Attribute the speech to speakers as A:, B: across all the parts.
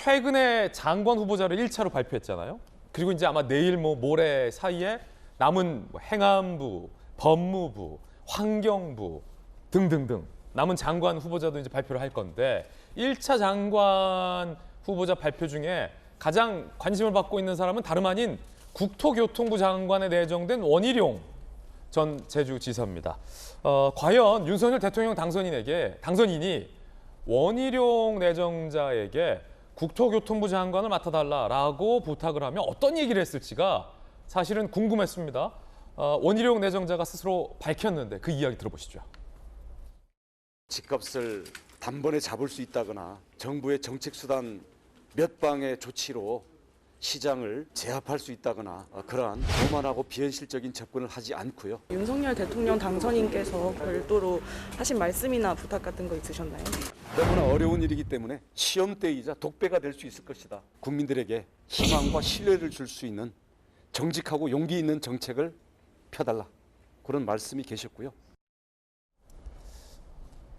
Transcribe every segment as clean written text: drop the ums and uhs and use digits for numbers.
A: 최근에 장관 후보자를 1차로 발표했잖아요. 그리고 이제 아마 내일 모레 사이에 남은 행안부, 법무부, 환경부 등등등 남은 장관 후보자도 이제 발표를 할 건데 1차 장관 후보자 발표 중에 가장 관심을 받고 있는 사람은 다름 아닌 국토교통부 장관에 내정된 원희룡 전 제주지사입니다. 과연 윤석열 대통령 당선인이 원희룡 내정자에게 국토교통부 장관을 맡아달라라고 부탁을 하면 어떤 얘기를 했을지가 사실은 궁금했습니다. 원희룡 내정자가 스스로 밝혔는데 그 이야기 들어보시죠.
B: 집값을 단번에 잡을 수 있다거나 정부의 정책수단 몇 방의 조치로 시장을 제압할 수 있다거나 그러한 교만하고 비현실적인 접근을 하지 않고요.
C: 윤석열 대통령 당선인께서 별도로 하신 말씀이나 부탁 같은 거 있으셨나요?
B: 너무나 어려운 일이기 때문에 시험대이자 독배가 될 수 있을 것이다. 국민들에게 희망과 신뢰를 줄 수 있는 정직하고 용기 있는 정책을 펴달라. 그런 말씀이 계셨고요.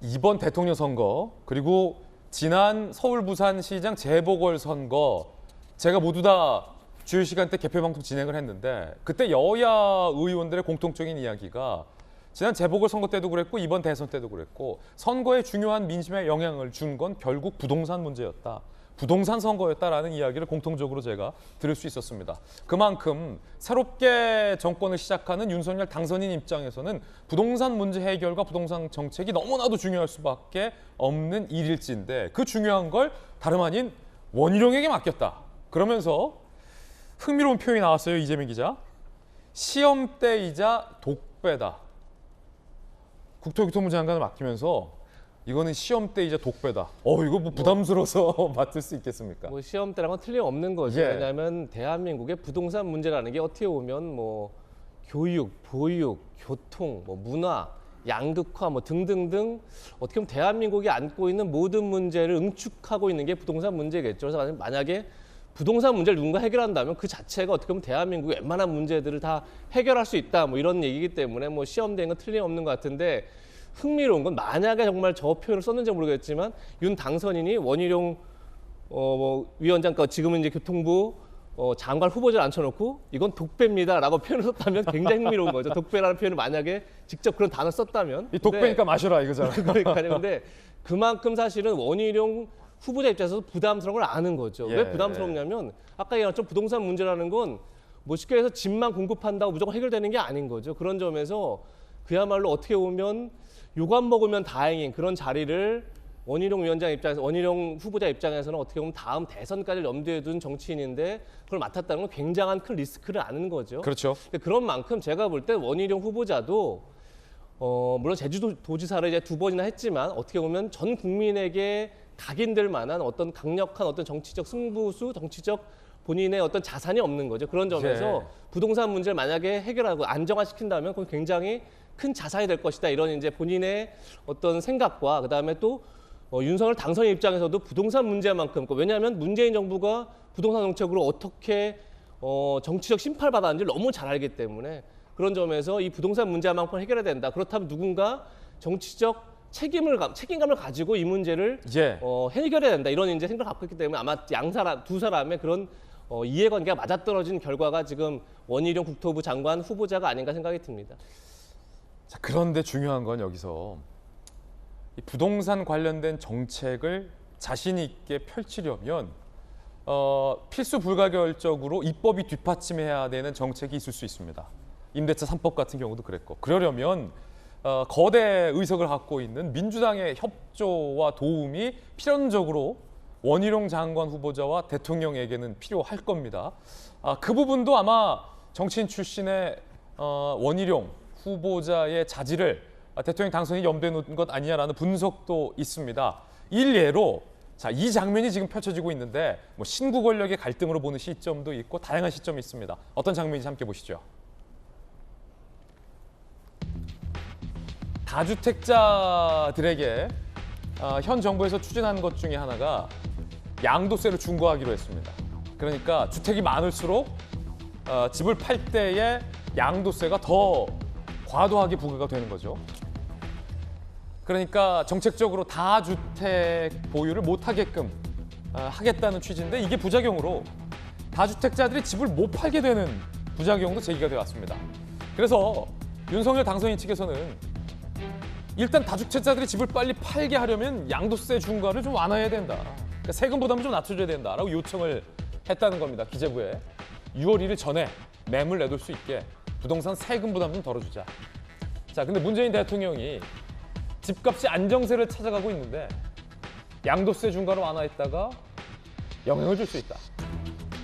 A: 이번 대통령 선거 그리고 지난 서울 부산시장 재보궐선거 제가 모두 다 주요 시간대 개표방송 진행을 했는데 그때 여야 의원들의 공통적인 이야기가 지난 재보궐선거 때도 그랬고 이번 대선 때도 그랬고 선거에 중요한 민심에 영향을 준 건 결국 부동산 문제였다. 부동산 선거였다라는 이야기를 공통적으로 제가 들을 수 있었습니다. 그만큼 새롭게 정권을 시작하는 윤석열 당선인 입장에서는 부동산 문제 해결과 부동산 정책이 너무나도 중요할 수밖에 없는 일일지인데 그 중요한 걸 다름 아닌 원희룡에게 맡겼다. 그러면서 흥미로운 표현이 나왔어요. 이재민 기자. 시험대이자 독배다. 국토교통부 장관을 맡기면서 이거는 시험대이자 독배다. 이거 뭐 부담스러워서 맡을 수 있겠습니까?
D: 뭐 시험대랑은 틀림없는 거죠.
A: 예.
D: 왜냐하면 대한민국의 부동산 문제라는 게 어떻게 보면 뭐 교육, 보육, 교통, 뭐 문화, 양극화 뭐 등등등 어떻게 보면 대한민국이 안고 있는 모든 문제를 응축하고 있는 게 부동산 문제겠죠. 그래서 만약에 부동산 문제를 누군가 해결한다면 그 자체가 어떻게 보면 대한민국의 웬만한 문제들을 다 해결할 수 있다. 뭐 이런 얘기이기 때문에 뭐 시험대인 건 틀림없는 것 같은데 흥미로운 건 만약에 정말 저 표현을 썼는지 모르겠지만 윤 당선인이 원희룡 위원장, 지금은 이제 교통부 장관 후보자를 앉혀놓고 이건 독배입니다라고 표현을 썼다면 굉장히 흥미로운 거죠. 독배라는 표현을 만약에 직접 그런 단어를 썼다면
A: 이 독배니까 마셔라 이거잖아.
D: 그러니까요. 근데 그만큼 사실은 원희룡 후보자 입장에서 부담스러운 걸 아는 거죠.
A: 예.
D: 왜 부담스럽냐면 아까 얘기했던 부동산 문제라는 건 뭐 쉽게 해서 집만 공급한다고 무조건 해결되는 게 아닌 거죠. 그런 점에서 그야말로 어떻게 보면 요관 먹으면 다행인 그런 자리를 원희룡 후보자 입장에서는 어떻게 보면 다음 대선까지 염두에 둔 정치인인데 그걸 맡았다는 건 굉장한 큰 리스크를 아는 거죠.
A: 그렇죠.
D: 그런 만큼 제가 볼 때 원희룡 후보자도 물론 제주도지사를 이제 2번이나 했지만 어떻게 보면 전 국민에게 각인될 만한 어떤 강력한 어떤 정치적 승부수, 정치적 본인의 어떤 자산이 없는 거죠. 그런 점에서 부동산 문제를 만약에 해결하고 안정화시킨다면 그건 굉장히 큰 자산이 될 것이다. 이런 이제 본인의 어떤 생각과 그다음에 또 윤석열 당선인 입장에서도 부동산 문제만큼 왜냐하면 문재인 정부가 부동산 정책으로 어떻게 정치적 심판을 받았는지 너무 잘 알기 때문에 그런 점에서 이 부동산 문제만큼 해결해야 된다. 그렇다면 누군가 정치적 책임감을 가지고 이 문제를 해결해야 된다. 이런 이제 생각을 갖고 있기 때문에 아마 두 사람의 그런 이해관계가 맞아떨어진 결과가 지금 원희룡 국토부 장관 후보자가 아닌가 생각이 듭니다.
A: 자, 그런데 중요한 건 여기서 이 부동산 관련된 정책을 자신 있게 펼치려면 필수 불가결적으로 입법이 뒷받침해야 되는 정책이 있을 수 있습니다. 임대차 3법 같은 경우도 그랬고 그러려면 거대 의석을 갖고 있는 민주당의 협조와 도움이 필연적으로 원희룡 장관 후보자와 대통령에게는 필요할 겁니다. 그 부분도 아마 정치인 출신의 원희룡 후보자의 자질을 대통령 당선이 염두에 놓은 것 아니냐라는 분석도 있습니다. 일례로 이 장면이 지금 펼쳐지고 있는데 뭐 신구 권력의 갈등으로 보는 시점도 있고 다양한 시점이 있습니다. 어떤 장면인지 함께 보시죠. 다주택자들에게 현 정부에서 추진한 것 중에 하나가 양도세를 중과하기로 했습니다. 그러니까 주택이 많을수록 집을 팔 때에 양도세가 더 과도하게 부과가 되는 거죠. 그러니까 정책적으로 다주택 보유를 못하게끔 하겠다는 취지인데 이게 부작용으로 다주택자들이 집을 못 팔게 되는 부작용도 제기가 되어 왔습니다. 그래서 윤석열 당선인 측에서는 일단 다주택자들이 집을 빨리 팔게 하려면 양도세 중과를 좀 완화해야 된다. 그러니까 세금 부담을 좀 낮춰줘야 된다라고 요청을 했다는 겁니다. 기재부에 6월 1일 전에 매물 내둘 수 있게 부동산 세금 부담 좀 덜어주자. 자, 근데 문재인 대통령이 집값이 안정세를 찾아가고 있는데 양도세 중과를 완화했다가 영향을 줄 수 있다.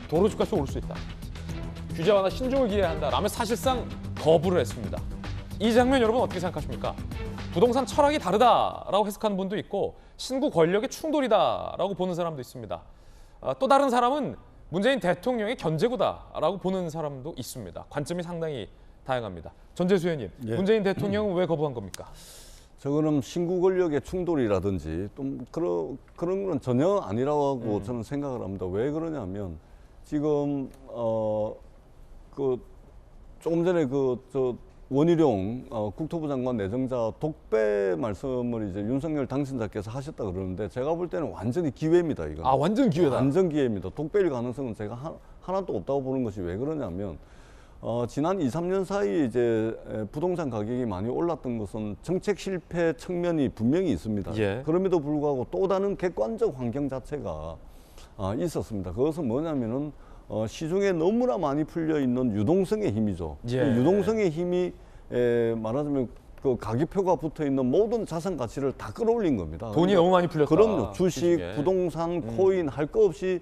A: 도로 집값이 오를 수 있다. 규제 완화 신중을 기해야 한다라며 사실상 거부를 했습니다. 이 장면 여러분 어떻게 생각하십니까? 부동산 철학이 다르다라고 해석하는 분도 있고 신구 권력의 충돌이다라고 보는 사람도 있습니다. 또 다른 사람은 문재인 대통령의 견제구다라고 보는 사람도 있습니다. 관점이 상당히 다양합니다. 전재수 의원님,
E: 예.
A: 문재인 대통령은 왜 거부한 겁니까?
E: 저거는 신구 권력의 충돌이라든지 좀 그런 건 전혀 아니라고 저는 생각을 합니다. 왜 그러냐면 지금 그 조금 전에 원희룡 국토부 장관 내정자 독배 말씀을 이제 윤석열 당선자께서 하셨다 그러는데 제가 볼 때는 완전히 기회입니다. 이건.
A: 아, 완전 기회다.
E: 완전 기회입니다. 독배일 가능성은 제가 하나도 없다고 보는 것이 왜 그러냐면 지난 2, 3년 사이에 이제 부동산 가격이 많이 올랐던 것은 정책 실패 측면이 분명히 있습니다.
A: 예.
E: 그럼에도 불구하고 또 다른 객관적 환경 자체가 있었습니다. 그것은 뭐냐면은 시중에 너무나 많이 풀려 있는 유동성의 힘이죠.
A: 예.
E: 이 유동성의 힘이 말하자면 그 가격표가 붙어 있는 모든 자산 가치를 다 끌어올린 겁니다.
A: 돈이 너무 많이 풀렸다.
E: 그럼요. 주식,
A: 주식에.
E: 부동산, 코인 할 거 없이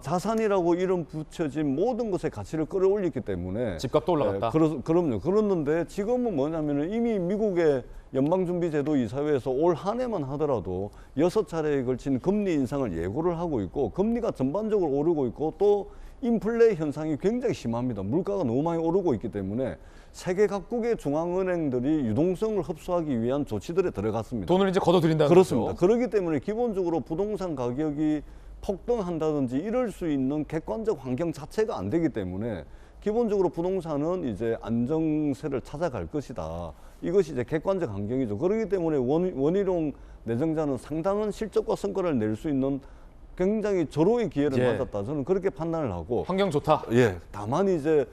E: 자산이라고 이름 붙여진 모든 것의 가치를 끌어올렸기 때문에
A: 집값도 올라갔다.
E: 그럼요. 그렇는데 지금은 뭐냐면은 이미 미국의 연방준비제도 이사회에서 올 한 해만 하더라도 6차례에 걸친 금리 인상을 예고를 하고 있고 금리가 전반적으로 오르고 있고 또 인플레 현상이 굉장히 심합니다. 물가가 너무 많이 오르고 있기 때문에 세계 각국의 중앙은행들이 유동성을 흡수하기 위한 조치들에 들어갔습니다.
A: 돈을 이제 걷어들인다는
E: 그렇습니다.
A: 거죠.
E: 그렇기 때문에 기본적으로 부동산 가격이 폭등한다든지 이럴 수 있는 객관적 환경 자체가 안 되기 때문에 기본적으로 부동산은 이제 안정세를 찾아갈 것이다. 이것이 이제 객관적 환경이죠. 그렇기 때문에 원희룡 내정자는 상당한 실적과 성과를 낼 수 있는 굉장히 절호의 기회를
A: 예.
E: 맞았다. 저는 그렇게 판단을 하고.
A: 환경 좋다.
E: 예. 다만 이제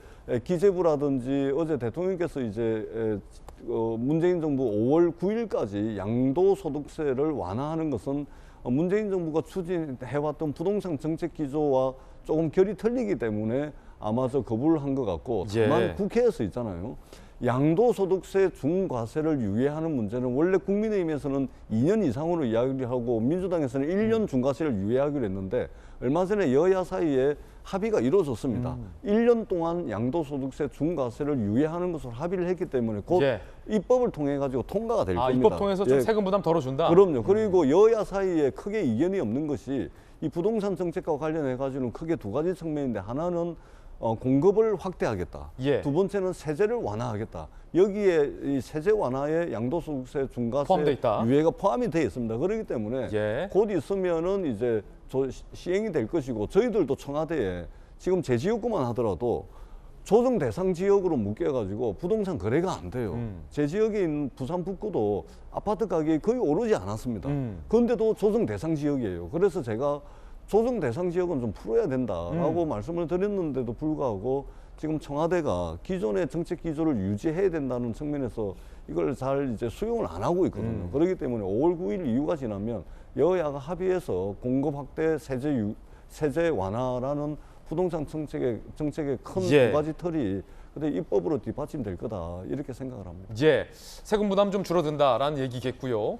E: 기재부라든지 어제 대통령께서 이제 문재인 정부 5월 9일까지 양도소득세를 완화하는 것은 문재인 정부가 추진해왔던 부동산 정책 기조와 조금 결이 틀리기 때문에 아마 거부를 한 것 같고 다만
A: 예.
E: 국회에서 있잖아요. 양도소득세 중과세를 유예하는 문제는 원래 국민의힘에서는 2년 이상으로 이야기를 하고 민주당에서는 1년 중과세를 유예하기로 했는데 얼마 전에 여야 사이에 합의가 이루어졌습니다. 1년 동안 양도소득세 중과세를 유예하는 것으로 합의를 했기 때문에 곧
A: 예.
E: 입법을 통해 가지고 통과가 될 겁니다.
A: 입법 통해서 좀
E: 예.
A: 세금 부담 덜어준다.
E: 그럼요. 그리고 여야 사이에 크게 이견이 없는 것이 이 부동산 정책과 관련해 가지고는 크게 두 가지 측면인데 하나는 공급을 확대하겠다.
A: 예.
E: 두 번째는 세제를 완화하겠다. 여기에 이 세제 완화에 양도소득세 중과세
A: 포함돼 있다.
E: 유예가 포함이 되어 있습니다. 그렇기 때문에
A: 예.
E: 곧 있으면은 이제 시행이 될 것이고 저희들도 청와대에 지금 제 지역구만 하더라도 조정 대상 지역으로 묶여가지고 부동산 거래가 안 돼요. 제 지역에 있는 부산 북구도 아파트 가격이 거의 오르지 않았습니다. 그런데도 조정 대상 지역이에요. 그래서 제가 조정 대상 지역은 좀 풀어야 된다라고 말씀을 드렸는데도 불구하고 지금 청와대가 기존의 정책 기조를 유지해야 된다는 측면에서 이걸 잘 이제 수용을 안 하고 있거든요. 그렇기 때문에 5월 9일 이후가 지나면 여야가 합의해서 공급 확대, 세제 완화라는 부동산 정책의 큰 두
A: 예.
E: 가지 틀이 근데 입법으로 뒷받침될 거다 이렇게 생각을 합니다.
A: 예, 세금 부담 좀 줄어든다라는 얘기겠고요.